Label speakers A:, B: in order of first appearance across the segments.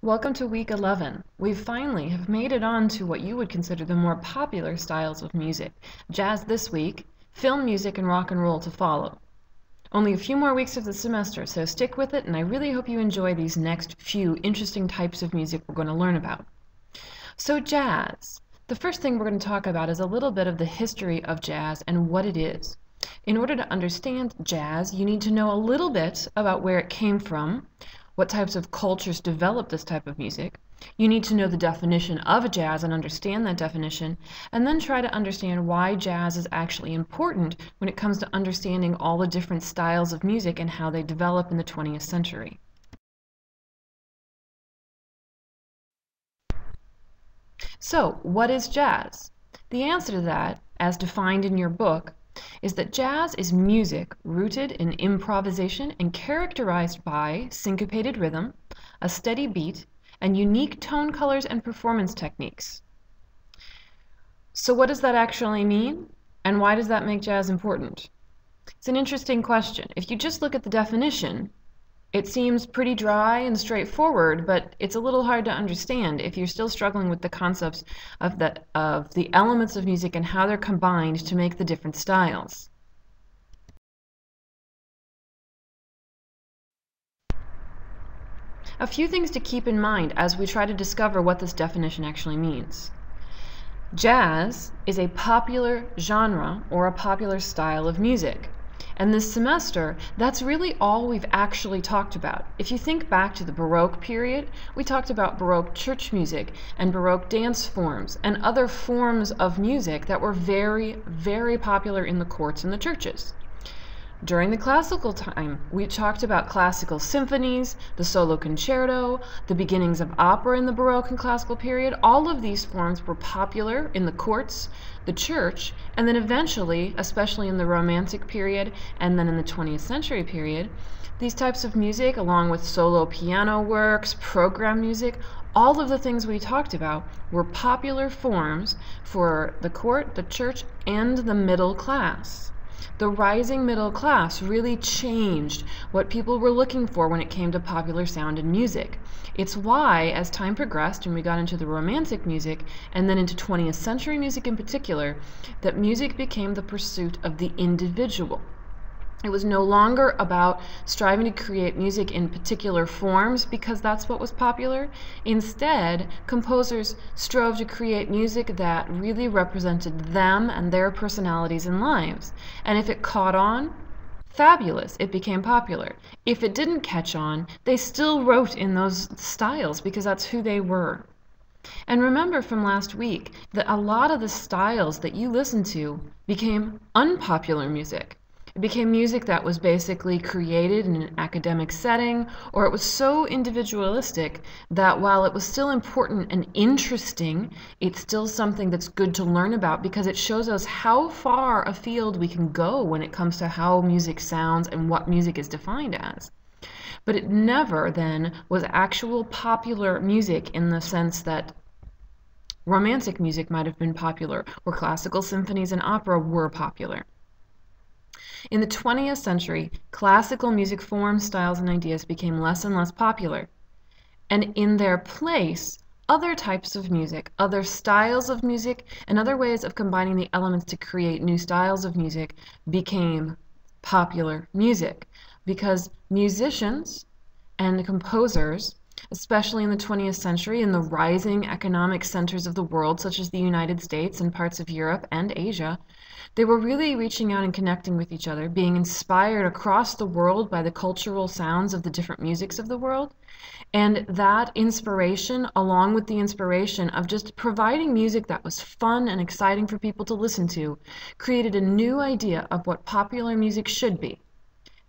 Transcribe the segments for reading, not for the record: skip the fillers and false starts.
A: Welcome to week 11. We finally have made it on to what you would consider the more popular styles of music. Jazz this week, film music, and rock and roll to follow. Only a few more weeks of the semester, so stick with it, and I really hope you enjoy these next few interesting types of music we're going to learn about. So jazz. The first thing we're going to talk about is a little bit of the history of jazz and what it is. In order to understand jazz, you need to know a little bit about where it came from, what types of cultures developed this type of music. You need to know the definition of a jazz and understand that definition, and then try to understand why jazz is actually important when it comes to understanding all the different styles of music and how they develop in the 20th century. So, what is jazz? The answer to that, as defined in your book, is that jazz is music rooted in improvisation and characterized by syncopated rhythm, a steady beat, and unique tone colors and performance techniques. So what does that actually mean? And why does that make jazz important? It's an interesting question. If you just look at the definition, it seems pretty dry and straightforward, but it's a little hard to understand if you're still struggling with the concepts of the elements of music and how they're combined to make the different styles. A few things to keep in mind as we try to discover what this definition actually means. Jazz is a popular genre or a popular style of music. And this semester, that's really all we've actually talked about. If you think back to the Baroque period, we talked about Baroque church music and Baroque dance forms and other forms of music that were very, very popular in the courts and the churches. During the classical time, we talked about classical symphonies, the solo concerto, the beginnings of opera in the Baroque and classical period. All of these forms were popular in the courts, the church, and then eventually, especially in the Romantic period and then in the 20th century period, these types of music, along with solo piano works, program music, all of the things we talked about were popular forms for the court, the church, and the middle class. The rising middle class really changed what people were looking for when it came to popular sound and music. It's why, as time progressed and we got into the Romantic music and then into 20th century music in particular, that music became the pursuit of the individual. It was no longer about striving to create music in particular forms because that's what was popular. Instead, composers strove to create music that really represented them and their personalities and lives. And if it caught on, fabulous, it became popular. If it didn't catch on, they still wrote in those styles because that's who they were. And remember from last week that a lot of the styles that you listened to became unpopular music. It became music that was basically created in an academic setting, or it was so individualistic that while it was still important and interesting, it's still something that's good to learn about because it shows us how far afield we can go when it comes to how music sounds and what music is defined as. But it never then was actual popular music in the sense that Romantic music might have been popular, or classical symphonies and opera were popular. In the 20th century, classical music forms, styles, and ideas became less and less popular. And in their place, other types of music, other styles of music, and other ways of combining the elements to create new styles of music became popular music. Because musicians and composers, especially in the 20th century, in the rising economic centers of the world, such as the United States and parts of Europe and Asia, they were really reaching out and connecting with each other, being inspired across the world by the cultural sounds of the different musics of the world. And that inspiration, along with the inspiration of just providing music that was fun and exciting for people to listen to, created a new idea of what popular music should be.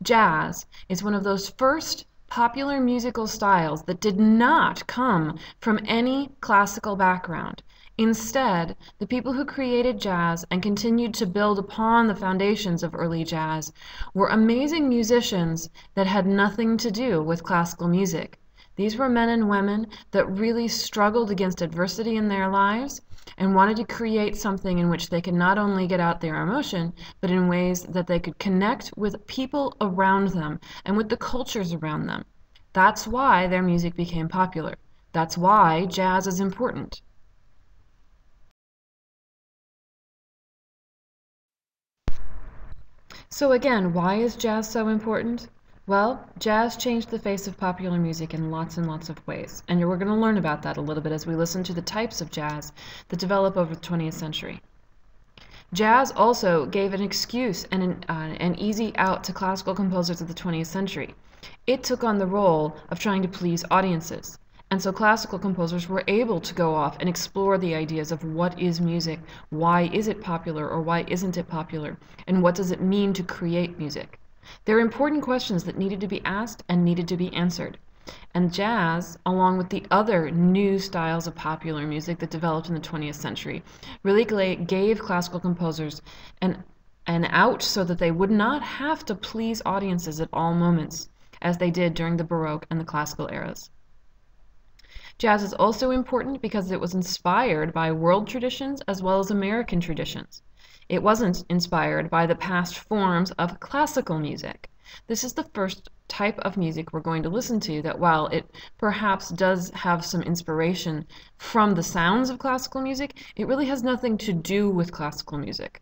A: Jazz is one of those first popular musical styles that did not come from any classical background. Instead, the people who created jazz and continued to build upon the foundations of early jazz were amazing musicians that had nothing to do with classical music. These were men and women that really struggled against adversity in their lives and wanted to create something in which they could not only get out their emotion, but in ways that they could connect with people around them and with the cultures around them. That's why their music became popular. That's why jazz is important. So again, why is jazz so important? Well, jazz changed the face of popular music in lots and lots of ways, and we're going to learn about that a little bit as we listen to the types of jazz that develop over the 20th century. Jazz also gave an excuse and an easy out to classical composers of the 20th century. It took on the role of trying to please audiences. And so classical composers were able to go off and explore the ideas of what is music, why is it popular or why isn't it popular, and what does it mean to create music. There are important questions that needed to be asked and needed to be answered. And jazz, along with the other new styles of popular music that developed in the 20th century, really gave classical composers an out so that they would not have to please audiences at all moments, as they did during the Baroque and the Classical eras. Jazz is also important because it was inspired by world traditions as well as American traditions. It wasn't inspired by the past forms of classical music. This is the first type of music we're going to listen to that, while it perhaps does have some inspiration from the sounds of classical music, it really has nothing to do with classical music.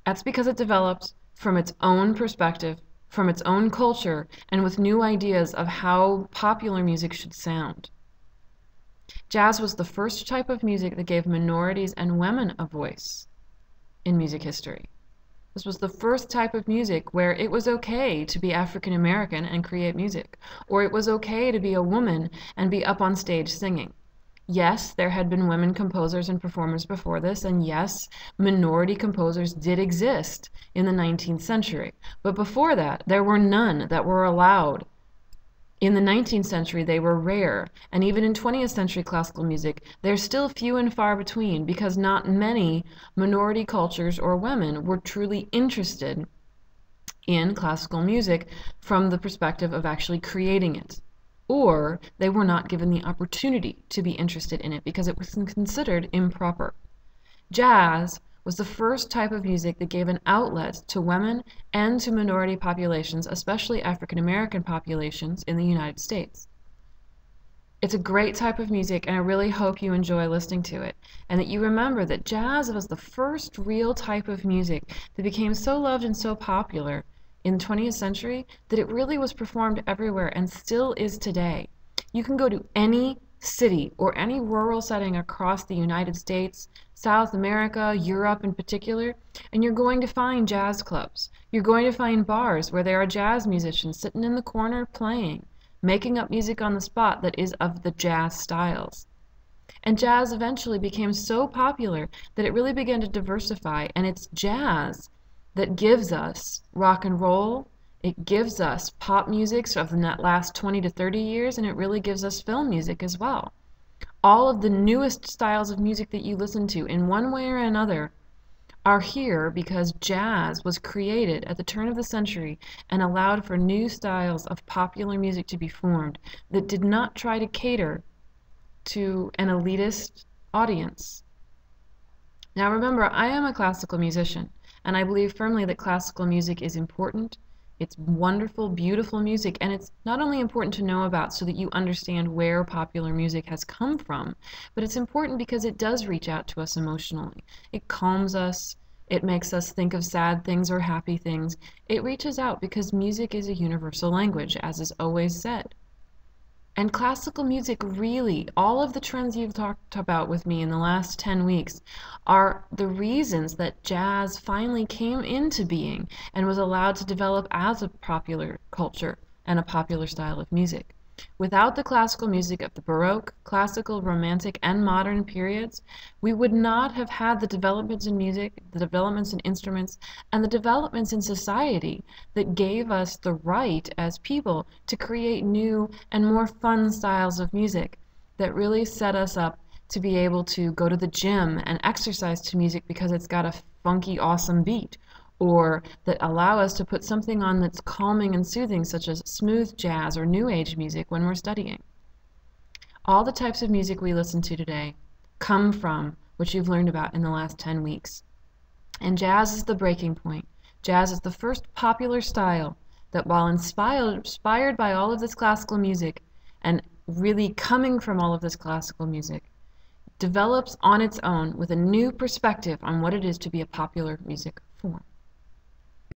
A: That's because it developed from its own perspective, from its own culture, and with new ideas of how popular music should sound. Jazz was the first type of music that gave minorities and women a voice in music history. This was the first type of music where it was okay to be African American and create music, or it was okay to be a woman and be up on stage singing. Yes, there had been women composers and performers before this, and yes, minority composers did exist in the 19th century. But before that, there were none that were allowed. In the 19th century, they were rare, and even in 20th century classical music, they're still few and far between because not many minority cultures or women were truly interested in classical music from the perspective of actually creating it. Or they were not given the opportunity to be interested in it because it was considered improper. Jazz was the first type of music that gave an outlet to women and to minority populations, especially African American populations in the United States. It's a great type of music, and I really hope you enjoy listening to it, and that you remember that jazz was the first real type of music that became so loved and so popular in the 20th century that it really was performed everywhere and still is today. You can go to any city or any rural setting across the United States, South America, Europe in particular, and you're going to find jazz clubs. You're going to find bars where there are jazz musicians sitting in the corner playing, making up music on the spot that is of the jazz styles. And jazz eventually became so popular that it really began to diversify, and it's jazz that gives us rock and roll. It gives us pop music of the last 20 to 30 years, and it really gives us film music as well. All of the newest styles of music that you listen to in one way or another are here because jazz was created at the turn of the century and allowed for new styles of popular music to be formed that did not try to cater to an elitist audience. Now remember, I am a classical musician, and I believe firmly that classical music is important. It's wonderful, beautiful music, and it's not only important to know about so that you understand where popular music has come from, but it's important because it does reach out to us emotionally. It calms us, it makes us think of sad things or happy things. It reaches out because music is a universal language, as is always said. And classical music really, all of the trends you've talked about with me in the last 10 weeks are the reasons that jazz finally came into being and was allowed to develop as a popular culture and a popular style of music. Without the classical music of the Baroque, classical, romantic, and modern periods, we would not have had the developments in music, the developments in instruments, and the developments in society that gave us the right as people to create new and more fun styles of music that really set us up to be able to go to the gym and exercise to music because it's got a funky, awesome beat, or that allow us to put something on that's calming and soothing, such as smooth jazz or new age music when we're studying. All the types of music we listen to today come from what you've learned about in the last 10 weeks. And jazz is the breaking point. Jazz is the first popular style that, while inspired by all of this classical music and really coming from all of this classical music, develops on its own with a new perspective on what it is to be a popular music form.